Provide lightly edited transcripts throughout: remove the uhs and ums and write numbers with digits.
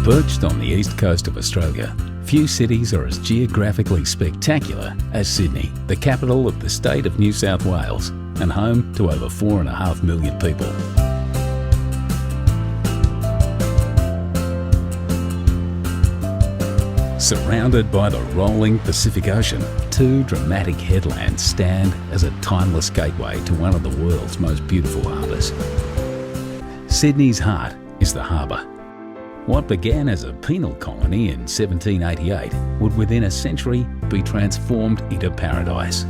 Perched on the east coast of Australia, few cities are as geographically spectacular as Sydney, the capital of the state of New South Wales and home to over 4.5 million people. Surrounded by the rolling Pacific Ocean, two dramatic headlands stand as a timeless gateway to one of the world's most beautiful harbours. Sydney's heart is the harbour. What began as a penal colony in 1788 would within a century be transformed into paradise.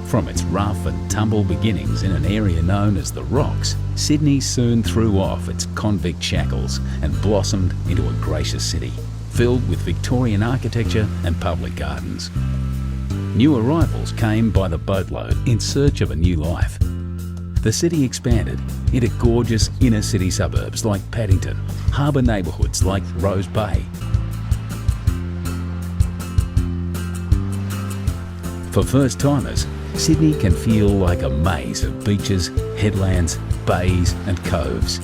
From its rough and tumble beginnings in an area known as the Rocks, Sydney soon threw off its convict shackles and blossomed into a gracious city, filled with Victorian architecture and public gardens. New arrivals came by the boatload in search of a new life. The city expanded into gorgeous inner city suburbs like Paddington, harbour neighbourhoods like Rose Bay. For first-timers, Sydney can feel like a maze of beaches, headlands, bays and coves.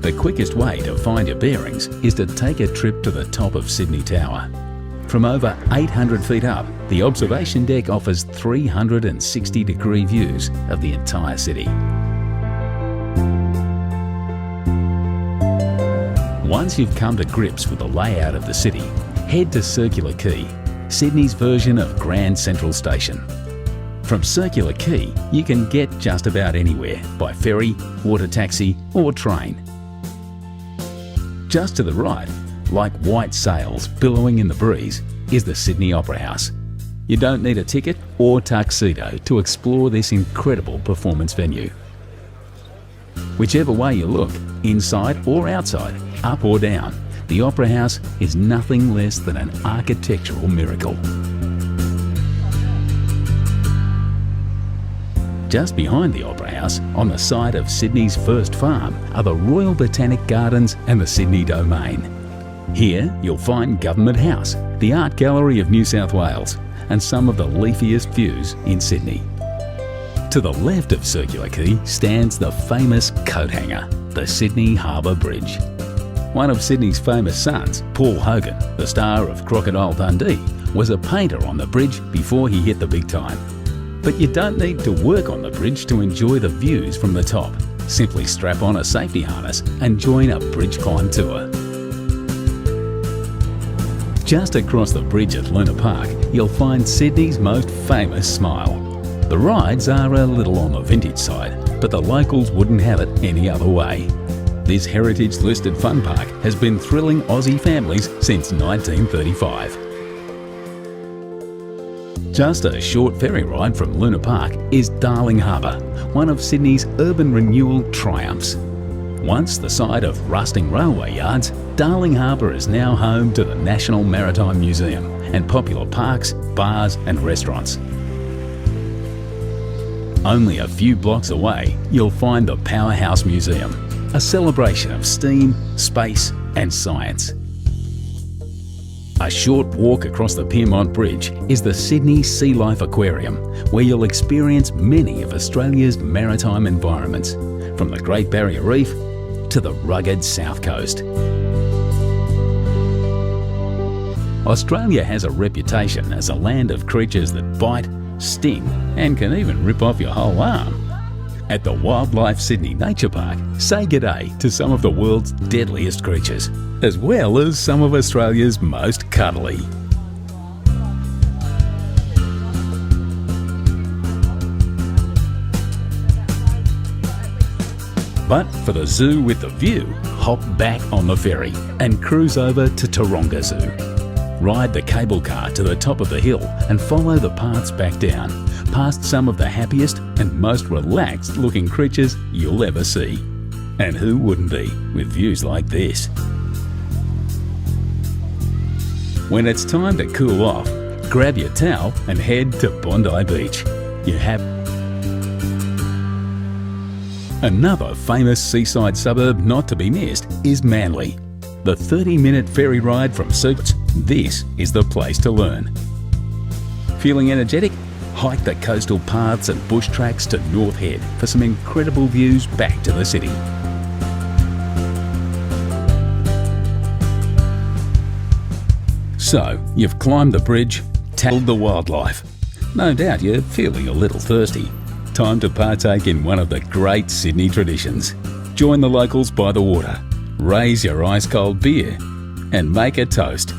The quickest way to find your bearings is to take a trip to the top of Sydney Tower. From over 800 feet up, the observation deck offers 360-degree views of the entire city. Once you've come to grips with the layout of the city, head to Circular Quay, Sydney's version of Grand Central Station. From Circular Quay, you can get just about anywhere by ferry, water taxi or train. Just to the right, like white sails billowing in the breeze, is the Sydney Opera House. You don't need a ticket or tuxedo to explore this incredible performance venue. Whichever way you look, inside or outside, up or down, the Opera House is nothing less than an architectural miracle. Just behind the Opera House, on the site of Sydney's first farm, are the Royal Botanic Gardens and the Sydney Domain. Here you'll find Government House, the Art Gallery of New South Wales, and some of the leafiest views in Sydney. To the left of Circular Quay stands the famous coat hanger, the Sydney Harbour Bridge. One of Sydney's famous sons, Paul Hogan, the star of Crocodile Dundee, was a painter on the bridge before he hit the big time. But you don't need to work on the bridge to enjoy the views from the top. Simply strap on a safety harness and join a bridge climb tour. Just across the bridge at Luna Park, you'll find Sydney's most famous smile. The rides are a little on the vintage side, but the locals wouldn't have it any other way. This heritage-listed fun park has been thrilling Aussie families since 1935. Just a short ferry ride from Luna Park is Darling Harbour, one of Sydney's urban renewal triumphs. Once the site of rusting railway yards, Darling Harbour is now home to the National Maritime Museum and popular parks, bars and restaurants. Only a few blocks away, you'll find the Powerhouse Museum, a celebration of steam, space and science. A short walk across the Piermont Bridge is the Sydney Sea Life Aquarium, where you'll experience many of Australia's maritime environments, from the Great Barrier Reef to the rugged South Coast. Australia has a reputation as a land of creatures that bite, sting and can even rip off your whole arm. At the Wildlife Sydney Nature Park, say g'day to some of the world's deadliest creatures, as well as some of Australia's most cuddly. But for the zoo with the view, hop back on the ferry and cruise over to Taronga Zoo. Ride the cable car to the top of the hill and follow the paths back down, past some of the happiest and most relaxed looking creatures you'll ever see. And who wouldn't be with views like this? When it's time to cool off, grab your towel and head to Bondi Beach. You have another famous seaside suburb not to be missed is Manly. The 30-minute ferry ride from Sydney, this is the place to learn. Feeling energetic? Hike the coastal paths and bush tracks to North Head for some incredible views back to the city. So, you've climbed the bridge, tackled the wildlife. No doubt you're feeling a little thirsty. Time to partake in one of the great Sydney traditions. Join the locals by the water, raise your ice-cold beer, and make a toast